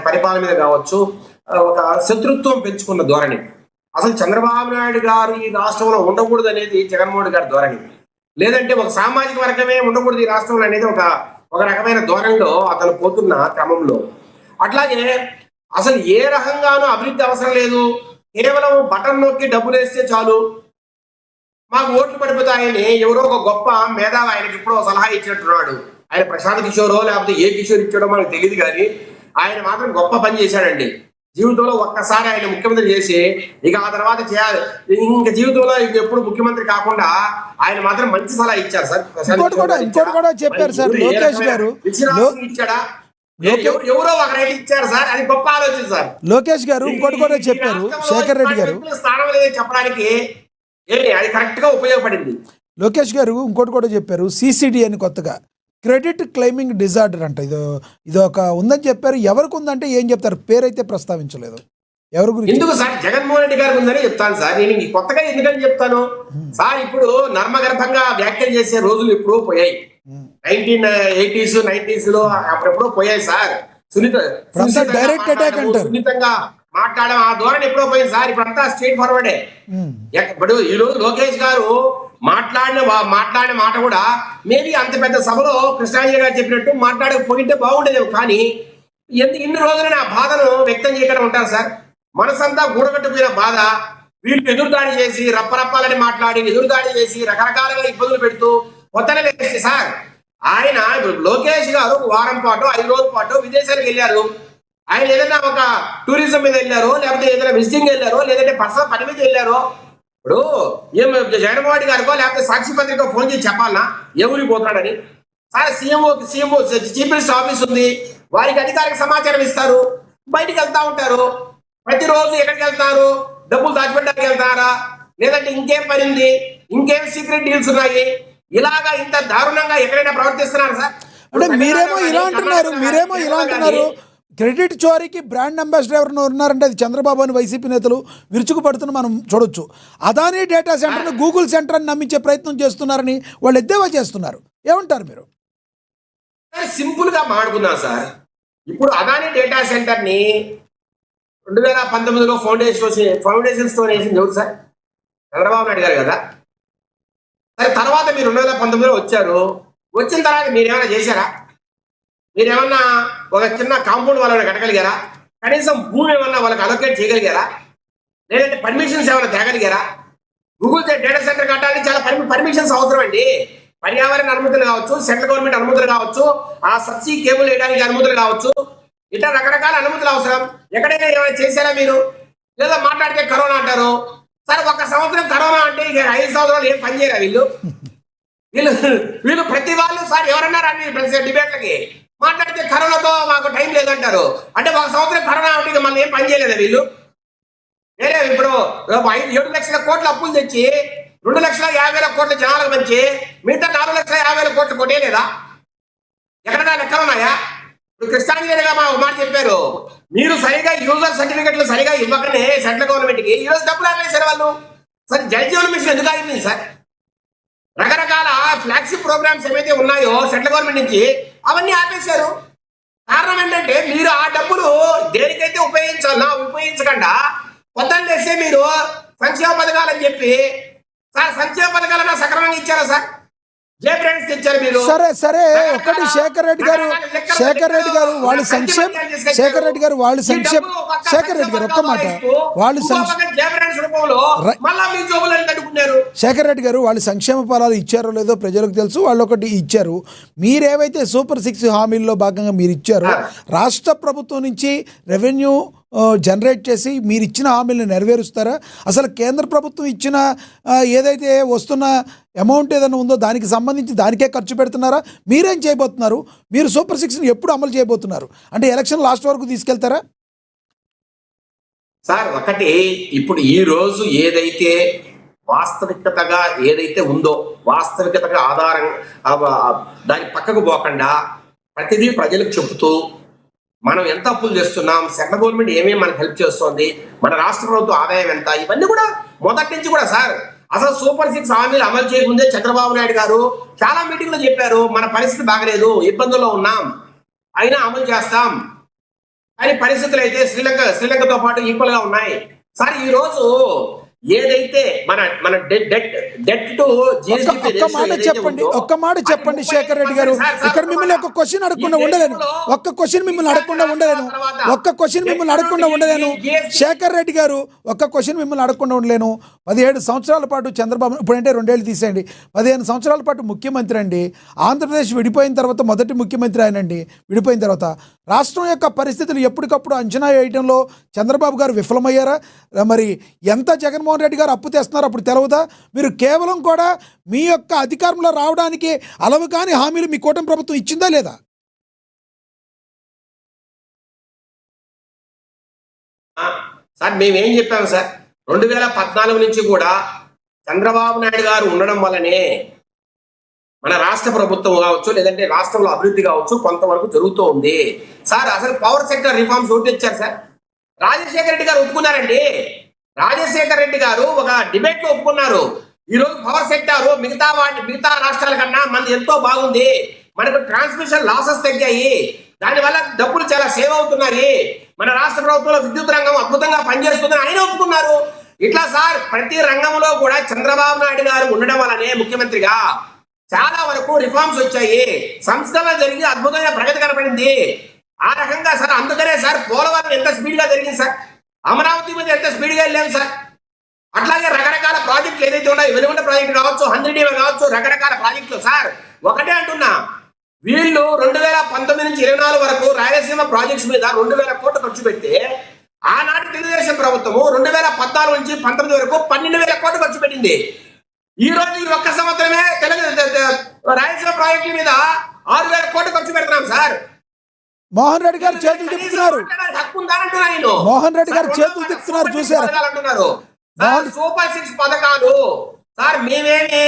పరిపాలన మీద కావచ్చు ఒక శత్రుత్వం పెంచుకున్న ధోరణి. అసలు చంద్రబాబు నాయుడు గారు ఈ రాష్ట్రంలో ఉండకూడదు అనేది జగన్మోహన్ గారి ధోరణి. లేదంటే ఒక సామాజిక వర్గమే ఉండకూడదు ఈ రాష్ట్రంలో అనేది ఒక రకమైన ధోరణిలో అతను పోతున్న క్రమంలో. అట్లాగే అసలు ఏ రకంగానూ అభివృద్ధి అవసరం లేదు, కేవలం బటన్ నొక్కి డబ్బులు వేస్తే చాలు మాకు ఓట్లు పడిపోతాయని ఎవరో ఒక గొప్ప మేధావి ఆయనకి ఇప్పుడు సలహా ఇచ్చినట్టున్నాడు. ఆయన ప్రశాంత్ కిషోరో లేకపోతే ఏ కిషోర్ ఇచ్చాడో మనకు తెలియదు, కానీ ఆయన మాత్రం గొప్ప పని చేశాడండి. జీవితంలో ఒక్కసారి ఆయన ముఖ్యమంత్రి చేసి ఇక ఆ తర్వాత చేయాలి, ఇంకా జీవితంలో ఎప్పుడు ముఖ్యమంత్రి కాకుండా ఆయన మాత్రం మంచి సలహా ఇచ్చారు సార్. చెప్పారు సార్ లోకేష్ గారు, ఇచ్చాడా ఎవరో ఒకరైతే ఇచ్చారు సార్, అది గొప్ప ఆలోచన సార్. లోకేష్ గారు ఇంకోటి కూడా చెప్పారు, శేఖర్ రెడ్డి గారు స్థానం లేదని చెప్పడానికి అది కరెక్ట్ గా ఉపయోగపడింది. లోకేష్ గారు ఇంకోటి కూడా చెప్పారు, సిసిడి అని కొత్తగా క్రెడిట్ క్లెయిమింగ్ డిజార్డర్ అంట, ఇది ఒక ఉందని చెప్పారు. ఎవరికి ఉందంటే ఏం చెప్తారు, పేరైతే ప్రస్తావించలేదు. ఎవరి గురించి ఎందుకు సార్? జగన్మోహన్ రెడ్డి గారికి ఉందని చెప్తాను సార్. నేను కొత్తగా ఎందుకని చెప్తాను సార్, ఇప్పుడు నర్మగర్భంగా వ్యాఖ్యలు చేసే రోజులు ఎప్పుడో పోయాయి. 1980s 90s లో అప్పుడెప్పుడో పోయాయి సార్. సున్నితంగా మాట్లాడడం ఆ ధోరణి ఎప్పుడో పోయింది సార్. ఇప్పుడంతా స్ట్రైట్ ఫార్వర్డే. ఇప్పుడు ఈరోజు లోకేష్ గారు మాట్లాడిన మాట కూడా మేబీ అంత పెద్ద సభలో కృష్ణాంజలి గారు చెప్పినట్టు మాట్లాడకపోయింటే బాగుండేది. కానీ ఇన్ని రోజులు నా బాధను వ్యక్తం చేయకుండా ఉంటారు సార్. మనసంతా గూడగట్టుకున్న బాధ, వీళ్ళు ఎదురుదాడి చేసి రప్పరప్పాలని మాట్లాడి ఎదురుదాడి చేసి రకరకాలుగా ఇబ్బందులు పెడుతూ కొత్తగా వేసి సార్. ఆయన లోకేష్ గారు వారం పాటు 5 రోజుల పాటు విదేశాలకు వెళ్ళారు. ఆయన ఏదైనా ఒక టూరిజం మీద వెళ్ళారో లేకపోతే ఏదైనా విజిటింగ్ వెళ్ళారో లేదంటే పర్సనల్ పని మీద వెళ్ళారో, ఇప్పుడు ఏం జగన్మోహన్ గారికో లేకపోతే సాక్షి పత్రికో ఫోన్ చేసి చెప్పాలన్నా ఏ ఊరికి పోతున్నాడని సార్. సీఎంఓ చీఫ్ మినిస్టర్ ఆఫీస్ ఉంది, వారికి అధికారిక సమాచారం ఇస్తారు, బయటికి వెళ్తా ఉంటారు. ప్రతిరోజు ఎక్కడికి వెళ్తారు, డబ్బులు దాచిపెట్టడానికి వెళ్తారా లేదంటే ఇంకేం పని ఉంది, ఇంకేం సీక్రెట్ డీల్స్ ఉన్నాయి, ఇలాగా ఇంత దారుణంగా ఎక్కడైనా ప్రవర్తిస్తున్నారు సార్. అంటే మీరేమో ఇలా అంటున్నారు క్రెడిట్ చోరీకి బ్రాండ్ అంబాసిడర్ ఉన్నారంటే అది చంద్రబాబు అని వైసీపీ నేతలు విరుచుకు పడుతున్న మనం చూడొచ్చు. అదానీ డేటా సెంటర్ని గూగుల్ సెంటర్ అని నమ్మించే ప్రయత్నం చేస్తున్నారని వాళ్ళు ఎద్దేవా చేస్తున్నారు. ఏమంటారు మీరు? సింపుల్ గా మాట్లాడుకున్నా సార్. ఇప్పుడు అదానీ డేటా సెంటర్ ని 2019లో ఫౌండేషన్స్ తో వేసింది ఎవరు సార్? చంద్రబాబు నాయుడు గారు కదా. సరే, తర్వాత మీరు 2019లో వచ్చారు. వచ్చిన తర్వాత మీరేమైనా చేశారా? మీరేమన్నా ఒక చిన్న కాంపౌండ్ వాళ్ళని కట్టగలిగారా? కనీసం భూమి ఏమన్నా వాళ్ళకి అలొకేట్ చేయగలిగారా? లేదంటే పర్మిషన్స్ ఏమైనా తేగలిగారా? గూగుల్ డేటా సెంటర్ కట్టాలని చాలా పర్మిషన్స్ అవసరం అండి. పర్యావరణ అనుమతులు కావచ్చు, సెంట్రల్ గవర్నమెంట్ అనుమతులు కావచ్చు, ఆ సబ్సీ కేబుల్ వేయడానికి అనుమతులు కావచ్చు, ఇట్లా రకరకాల అనుమతులు అవసరం. ఎక్కడైనా ఏమైనా చేశారా మీరు? లేదా మాట్లాడితే కరోనా అంటారు సార్. 1 సంవత్సరం కరోనా అంటే ఇక 5 సంవత్సరాలు ఏం పని చేయరా వీళ్ళు ప్రతి వాళ్ళు సార్ ఎవరన్నారా డిబేట్లకి మాట్లాడితే కరోనాతో మాకు టైం లేదంటారు. అంటే 1 సంవత్సరం కరోనా అంటే మళ్ళీ ఏం పని చేయలేదా వీళ్ళు? వేరే ఇప్పుడు 7 లక్షల కోట్ల అప్పులు తెచ్చి 2,50,000 కోట్ల జనాలకు మంచి మిగతా 4,50,000 కోట్లు కొట్టేయలేదా? ఎక్కడన్నా లెక్కలున్నాయా? ఇప్పుడు కృష్ణాంజలిగా మా మాట చెప్పారు, మీరు సరిగా యూజర్ సర్టిఫికెట్లు సరిగా ఇవ్వకనే సెంట్రల్ గవర్నమెంట్ కి ఈరోజు డబ్బులు ఆపేశారు వాళ్ళు. సరే, జలజీవన్ మిషన్ ఎందుకు ఆగిపోయింది సార్? రకరకాల ఫ్లాగ్షిప్ ప్రోగ్రామ్స్ ఏవైతే ఉన్నాయో సెంట్రల్ గవర్నమెంట్ నుంచి అవన్నీ ఆపేశారు. కారణం ఏంటంటే మీరు ఆ డబ్బులు దేనికైతే ఉపయోగించకుండా పొద్దున్న చేస్తే మీరు సంక్షేమ పథకాలని చెప్పి సార్, సంక్షేమ పథకాలన్నా సక్రమంగా ఇచ్చారా సార్? తెచ్చారు మీరు. సరే ఒకటి శేఖర్ రెడ్డి గారు వాళ్ళు సంక్షేమ ఒక్క మాట శేఖర్ రెడ్డి గారు వాళ్ళు సంక్షేమ ఫలాలు ఇచ్చారో లేదో ప్రజలకు తెలుసు. వాళ్ళు ఒకటి ఇచ్చారు, మీరేవైతే సూపర్ 6 హామీల్లో భాగంగా మీరు ఇచ్చారో రాష్ట్ర ప్రభుత్వం నుంచి రెవెన్యూ జనరేట్ చేసి మీరు ఇచ్చిన హామీలను నెరవేరుస్తారా? అసలు కేంద్ర ప్రభుత్వం ఇచ్చిన ఏదైతే వస్తున్న అమౌంట్ ఏదైనా ఉందో దానికి సంబంధించి దానికే ఖర్చు పెడుతున్నారా? మీరేం చేయబోతున్నారు? మీరు సూపర్ 6ని ఎప్పుడు అమలు చేయబోతున్నారు? అంటే ఎలక్షన్ లాస్ట్ వరకు తీసుకెళ్తారా సార్? ఒకటి, ఇప్పుడు ఈ రోజు ఏదైతే వాస్తవికతగా ఏదైతే ఉందో వాస్తవికతగా ఆధారం దాని పక్కకు పోకుండా ప్రతిదీ ప్రజలకు చెబుతూ మనం ఎంత అప్పులు చేస్తున్నాం, సెంట్రల్ గవర్నమెంట్ ఏమేమి మనకు హెల్ప్ చేస్తుంది, మన రాష్ట్ర ప్రభుత్వం ఆదాయం ఎంత, ఇవన్నీ కూడా మొదటి నుంచి కూడా సార్. అసలు సూపర్ 6 హామీలు అమలు చేయకముందే చంద్రబాబు నాయుడు గారు చాలా మీటింగ్లో చెప్పారు, మన పరిస్థితి బాగలేదు, ఇబ్బందుల్లో ఉన్నాం, అయినా అమలు చేస్తాం. కానీ పరిస్థితులు అయితే శ్రీలంకతో పాటు ఈక్వల్ గా ఉన్నాయి. సార్ ఈ రోజు ఏదైతే మన మన డెట్ టు ఒక్క మాట చెప్పండి శేఖర్ రెడ్డి గారు. ఇక్కడ మిమ్మల్ని ఒక క్వశ్చన్ అడగకుండా ఉండలేను. శేఖర్ రెడ్డి గారు ఒక్క క్వశ్చన్ మిమ్మల్ని అడగకుండా ఉండలేను. 17 సంవత్సరాల పాటు చంద్రబాబు, ఇప్పుడంటే 2 ఏళ్ళు తీసేయండి, 15 సంవత్సరాల పాటు ముఖ్యమంత్రి అండి. ఆంధ్రప్రదేశ్ విడిపోయిన తర్వాత మొదటి ముఖ్యమంత్రి ఆయనండి. విడిపోయిన తర్వాత రాష్ట్రం యొక్క పరిస్థితులు ఎప్పటికప్పుడు అంచనా వేయడంలో చంద్రబాబు గారు విఫలమయ్యారా? మరి ఎంత జగన్మోహన్ రెడ్డి గారు అప్పు తెస్తున్నారు అప్పుడు తెలవదా? మీరు కేవలం కూడా మీ యొక్క అధికారంలో రావడానికి అలవు కాని హామీలు మీ కూటమి ప్రభుత్వం ఇచ్చిందా లేదా? సార్ మేమేం చెప్పాము సార్, 2014 నుంచి కూడా చంద్రబాబు నాయుడు గారు ఉండడం వల్లనే మన రాష్ట్ర ప్రభుత్వం కావచ్చు, లేదంటే రాష్ట్రంలో అభివృద్ధి కావచ్చు కొంతవరకు జరుగుతూ ఉంది సార్. అసలు పవర్ సెక్టర్ రిఫార్మ్స్ ఒకటి తెచ్చారు సార్. రాజశేఖర రెడ్డి గారు ఒప్పుకున్నారండి. రాజశేఖర రెడ్డి గారు ఒక డిబేట్ లో ఒప్పుకున్నారు. ఈ రోజు పవర్ సెక్టర్ మిగతా రాష్ట్రాల కన్నా మనది ఎంతో బాగుంది, మనకు ట్రాన్స్మిషన్ లాసెస్ తగ్గాయి, దానివల్ల డబ్బులు చాలా సేవ్ అవుతున్నాయి, మన రాష్ట్ర ప్రభుత్వంలో విద్యుత్ రంగం అద్భుతంగా పనిచేస్తుందని ఆయన ఒప్పుకున్నారు. ఇట్లా సార్ ప్రతి రంగంలో కూడా చంద్రబాబు నాయుడు గారు ఉండడం వల్లనే ముఖ్యమంత్రిగా చాలా వరకు రిఫార్మ్స్ వచ్చాయి, సంస్కరణ జరిగి అద్భుతమైన ప్రగతి కనపడింది. ఆ రకంగా సార్ అందుకనే సార్ పోలవరం ఎంత స్పీడ్ గా జరిగింది సార్, అమరావతి మీద ఎంత స్పీడ్ గా వెళ్ళాం సార్. అట్లాగే రకరకాల ప్రాజెక్టులు ఏదైతే ఉన్నాయో, వెలుగుంట ప్రాజెక్టు కావచ్చు, 100 కావచ్చు, రకరకాల ప్రాజెక్టులు సార్. ఒకటే అంటున్నా, వీళ్ళు 2019 నుంచి 24 వరకు రాయలసీమ ప్రాజెక్ట్స్ మీద 2000 కోట్లు ఖర్చు పెడితే ఆనాటి తెలుగుదేశం ప్రభుత్వము 2014 నుంచి 19 వరకు 12,000 కోట్లు ఖర్చు పెట్టింది. ఈ రోజు ఈ ఒక్క సంవత్సరమే రాయలసీమ ప్రాజెక్టుల మీద 6,000 కోట్లు ఖర్చు పెడుతున్నాం సార్. మోహన్ రెడ్డి గారు చేతులు తిప్పుతున్నారు. మోహన్ రెడ్డి గారు చేతులు తిప్పుతున్నారు చూసారు. సూపర్ 6 పథకాలు సార్ మేమేమి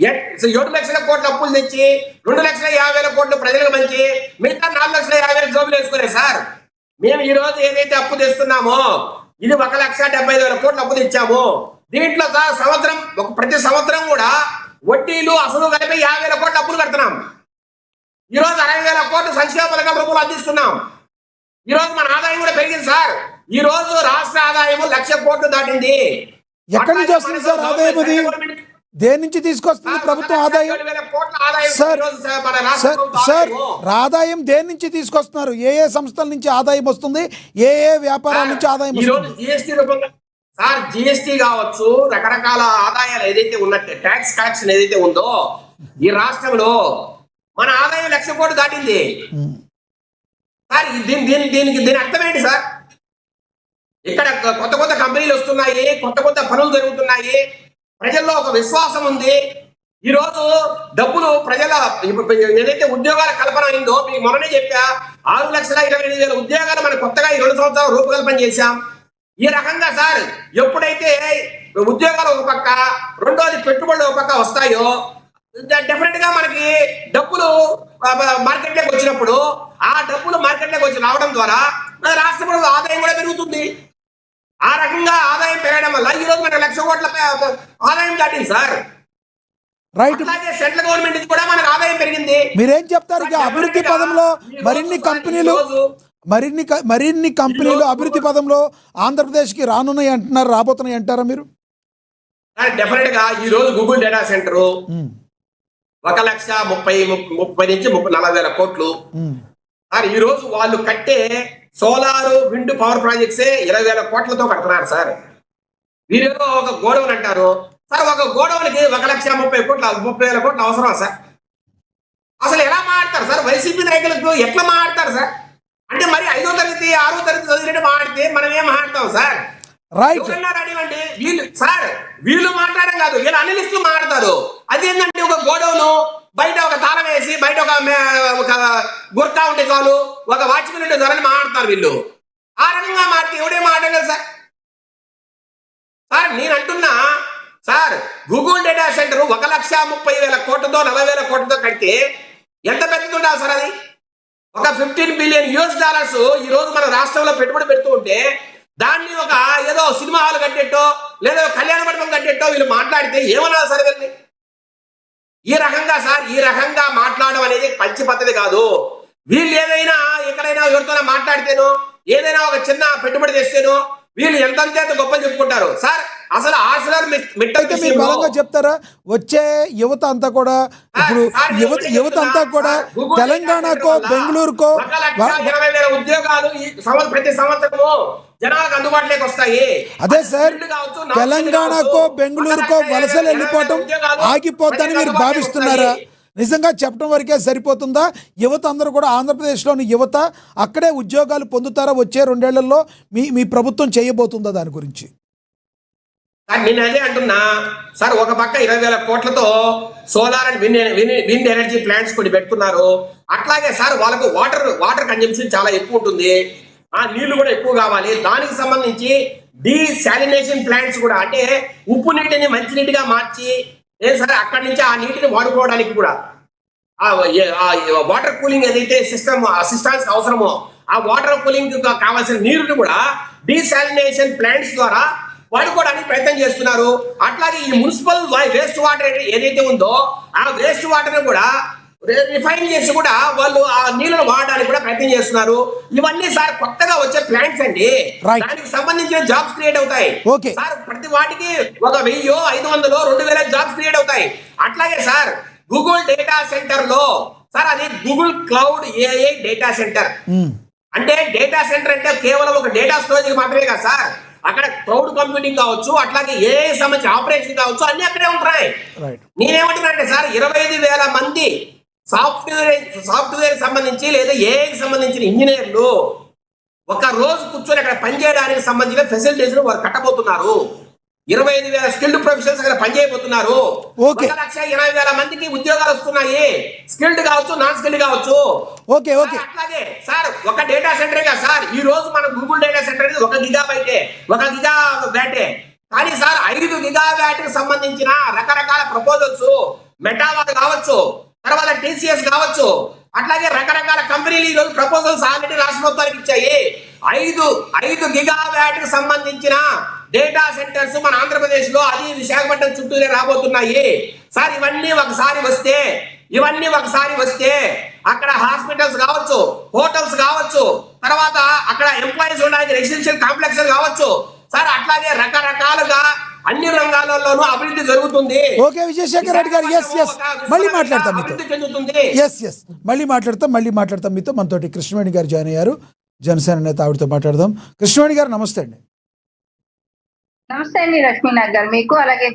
7 లక్షల కోట్ల అప్పులు తెచ్చి 2,50,000 కోట్లు ప్రజలకు మంచి మిగతా 4,50,000 జోబులు వేసుకునే సార్. మేము ఈ రోజు ఏదైతే అప్పు తెస్తున్నామో ఇది 1,75,000 కోట్లు అప్పు తెచ్చాము. దీంట్లో సార్ ప్రతి సంవత్సరం కూడా వడ్డీలు అసలు కలిపి 50,000 కోట్ల అప్పులు కడుతున్నాం. ఈ రోజు 60,000 కోట్లు సంక్షేమ పథకం రూపంలో అందిస్తున్నాం. ఈ రోజు మన ఆదాయం కూడా పెరిగింది సార్. ఈ రోజు రాష్ట్ర ఆదాయం 1,00,000 కోట్లు దాటింది. ఎక్కడి నుంచి వస్తుంది సార్ ఆదాయం? అది దేని నుంచి తీసుకొస్తుంది ప్రభుత్వం ఆదాయం? సార్ ఆదాయం దేని నుంచి తీసుకొస్తున్నారు? ఏ సంస్థల నుంచి ఆదాయం వస్తుంది? ఏ వ్యాపారాల నుంచి ఆదాయం వస్తుంది? జిఎస్టీ రూపంగా సార్, జిఎస్టీ కావచ్చు, రకరకాల ఆదాయాలు ఏదైతే ఉన్నట్టే ట్యాక్స్ కలెక్షన్ ఏదైతే ఉందో ఈ రాష్ట్రంలో మన ఆదాయం 1,00,000 కోట్లు దాటింది సార్. దీని అర్థం ఏంటి సార్? ఇక్కడ కొత్త కంపెనీలు వస్తున్నాయి, కొత్త పనులు జరుగుతున్నాయి, ప్రజల్లో ఒక విశ్వాసం ఉంది. ఈ రోజు డబ్బులు ప్రజల ఏదైతే ఉద్యోగాల కల్పన అయిందో మీకు మొన్ననే చెప్పా, 6,28,000 ఉద్యోగాలు మనం కొత్తగా ఈ 2 సంవత్సరాలు రూపకల్పన చేశాం. ఈ రకంగా సార్ ఎప్పుడైతే ఉద్యోగాలు ఒక పక్క, రెండోది పెట్టుబడులు ఒక పక్క వస్తాయో డెఫినెట్ గా మనకి డబ్బులు మార్కెట్లోకి వచ్చినప్పుడు ఆ డబ్బులు మార్కెట్లోకి వచ్చి రావడం ద్వారా మన రాష్ట్ర ప్రభుత్వ ఆదాయం కూడా పెరుగుతుంది. ఆ రకంగా ఆదాయం పెరగడం వల్ల ఈ రోజు మనకు 1,00,000 కోట్ల ఆదాయం దాటింది సార్. రైట్. అలాగే సెంట్రల్ గవర్నమెంట్ కూడా మనకు ఆదాయం పెరిగింది. మీరేం చెప్తారు? ఇక అభివృద్ధి పదంలో మరిన్ని కంపెనీలు అభివృద్ధి పదంలో ఆంధ్రప్రదేశ్కి రానున్నాయి అంటున్నారు, రాబోతున్నాయి అంటారా మీరు? డెఫినెట్ గా ఈ రోజు గూగుల్ డేటా సెంటర్ 1,30,000 నుంచి 40,000 కోట్లు సార్. ఈ రోజు వాళ్ళు కట్టే సోలార్ విండ్ పవర్ ప్రాజెక్ట్సే 20,000 కోట్లతో కడుతున్నారు సార్. వీరేదో ఒక గోడౌన్ అంటారు సార్, ఒక గోడౌన్కి 1,30,000 కోట్లు అవసరం సార్. అసలు ఎలా మాట్లాడతారు సార్? వైసీపీ నాయకులకు ఎట్లా మాట్లాడతారు సార్? అంటే మరి 5వ తరగతి 6వ తరగతి చదివినట్టు మాట్లాడితే మనం ఏం మాట్లాడతాం సార్? రైట్. అడివండి వీళ్ళు సార్, వీళ్ళు మాట్లాడడం కాదు, వీళ్ళు అనలిస్టులు మాట్లాడతారు. అదేంటంటే ఒక గోడౌన్ బయట ఒక తాళం వేసి బయట ఒక గుర్తా ఉంటే చాలు, ఒక వాచ్మెన్ ఉంటే చాలని మాట్లాడతారు వీళ్ళు. ఆ రకంగా మాట్లాడితే ఎవడే మాట్లాడగలరు సార్? సార్ నేను అంటున్నా సార్, గూగుల్ డేటా సెంటర్ 1,30,000 కోట్లతో 40,000 కోట్లతో కడితే ఎంత పెద్దది ఉండాలి సార్? అది ఒక $15 బిలియన్ ఈ రోజు మన రాష్ట్రంలో పెట్టుబడి పెడుతూ ఉంటే దాన్ని ఒక ఏదో సినిమా హాల్ కట్టేట్టో లేదా కళ్యాణ మండపం కట్టేట్టో వీళ్ళు మాట్లాడితే ఏమన్నా సార్ వీళ్ళని? ఈ రకంగా మాట్లాడడం అనేది మంచి పద్ధతి కాదు. వీళ్ళు ఏదైనా ఎక్కడైనా ఎవరితోనే మాట్లాడితేనో ఏదైనా ఒక చిన్న పెట్టుబడి తెస్తేనో వీళ్ళు ఎంత గొప్పలు చెప్పుకుంటారు సార్. అసలు ఆశలు అయితే మీరు బలంగా చెప్తారా వచ్చే యువత అంతా కూడా ఇప్పుడు యువత అంతా కూడా తెలంగాణకో బెంగళూరుకో ఉద్యోగాలు ప్రతి సంవత్సరము జనాలకు అందుబాటులోకి వస్తాయి. అదే సార్ తెలంగాణకో బెంగళూరుకో వలసలు వెళ్ళిపోవటం ఆగిపోద్దని మీరు భావిస్తున్నారా? నిజంగా చెప్పడం వరకే సరిపోతుందా? యువత అందరూ కూడా ఆంధ్రప్రదేశ్లోని యువత అక్కడే ఉద్యోగాలు పొందుతారా వచ్చే 2 ఏళ్లలో? మీ ప్రభుత్వం చేయబోతుందా దాని గురించి? నేను అదే అంటున్నా సార్. ఒక పక్క 20,000 కోట్లతో solar and wind energy plants కొన్ని పెట్టుకున్నారు. అట్లాగే సార్ వాళ్ళకు వాటర్ కన్జంప్షన్ చాలా ఎక్కువ ఉంటుంది, నీళ్లు కూడా ఎక్కువ కావాలి. దానికి సంబంధించి డీసాలినేషన్ ప్లాంట్స్ కూడా, అంటే ఉప్పు నీటిని మంచినీటిగా మార్చి సార్ అక్కడి నుంచి ఆ నీటిని వాడుకోవడానికి కూడా వాటర్ కూలింగ్ ఏదైతే సిస్టమ్స్ అవసరమో ఆ వాటర్ కూలింగ్ కావాల్సిన నీరుని కూడా డీసాలినేషన్ ప్లాంట్స్ ద్వారా వాడుకోవడానికి ప్రయత్నం చేస్తున్నారు. అట్లాగే ఈ మున్సిపల్ వేస్ట్ వాటర్ ఏదైతే ఉందో ఆ వేస్ట్ వాటర్ కూడా రిఫైన్ చేసి కూడా వాళ్ళు ఆ నీళ్ళను వాడడానికి కూడా ప్రయత్నం చేస్తున్నారు. ఇవన్నీ సార్ కొత్తగా వచ్చే ప్లాంట్స్ అండి. దానికి సంబంధించిన జాబ్స్ క్రియేట్ అవుతాయి సార్. ప్రతి వాటికి 1000, 500, 2000 జాబ్స్ క్రియేట్ అవుతాయి. అట్లాగే సార్ గూగుల్ డేటా సెంటర్ లో సార్ అది Google cloud AI data centre. అంటే డేటా సెంటర్ అంటే కేవలం ఒక డేటా స్టోరేజ్ మాత్రమే కదా సార్. అక్కడ క్లౌడ్ కంప్యూటింగ్ కావచ్చు, అట్లాగే ఏఐ సంబంధించిన ఆపరేషన్ కావచ్చు, అన్ని అక్కడే ఉంటాయి. నేనేమంటున్నానంటే సార్ 25,000 మంది సాఫ్ట్వేర్ సంబంధించి లేదా ఏఐకి సంబంధించిన ఇంజనీర్లు ఒక రోజు కూర్చొని అక్కడ పనిచేయడానికి సంబంధించిన ఫెసిలిటీస్ వారు కట్టబోతున్నారు. 25,000 స్కిల్డ్ ప్రొఫెషనల్స్ అక్కడ పనిచేయబోతున్నారు. 1,80,000 మందికి ఉద్యోగాలు వస్తున్నాయి, స్కిల్డ్ కావచ్చు, నాన్ స్కిల్డ్ కావచ్చు. అట్లాగే సార్ ఒక డేటా సెంటర్ గా సార్ ఈ రోజు మన గూగుల్ డేటా సెంటర్ 1 గిగాబైటే, కానీ సార్ 5 గిగాబ్యాట్ కి సంబంధించిన రకరకాల ప్రపోజల్స్ మెటావాట్ కావచ్చు, తర్వాత టీసీఎస్ కావచ్చు, అట్లాగే రకరకాల కంపెనీలు ఈ రోజు ప్రపోజల్స్ ఆల్రెడీ రాష్ట్ర ప్రభుత్వానికి ఇచ్చాయి. 5 గిగాబ్యాట్ కి సంబంధించిన డేటా సెంటర్స్ మన ఆంధ్రప్రదేశ్ లో అది విశాఖపట్నం చుట్టూనే రాబోతున్నాయి సార్. ఇవన్నీ ఒకసారి వస్తే అక్కడ హాస్పిటల్స్ కావచ్చు, హోటల్స్ కావచ్చు, తర్వాత అక్కడ ఎంప్లాయీస్ ఉండడానికి రెసిడెన్షియల్ కాంప్లెక్స్ కావచ్చు సార్. అట్లాగే రకరకాలుగా అన్ని రంగాలలోనూ అభివృద్ధి జరుగుతుంది. ఓకే విజయశేఖర్ రెడ్డి గారు, మళ్ళీ మాట్లాడతాం మీతో. మళ్ళీ మాట్లాడతాం మీతో. మనతోటి కృష్ణవేణి గారు జాయిన్ అయ్యారు, జనసేన నేత, ఆవిడతో మాట్లాడదాం. కృష్ణవేణి గారు నమస్తే అండి. నమస్తే అండి లక్ష్మీనాథ్ గారు, మీకు అలాగే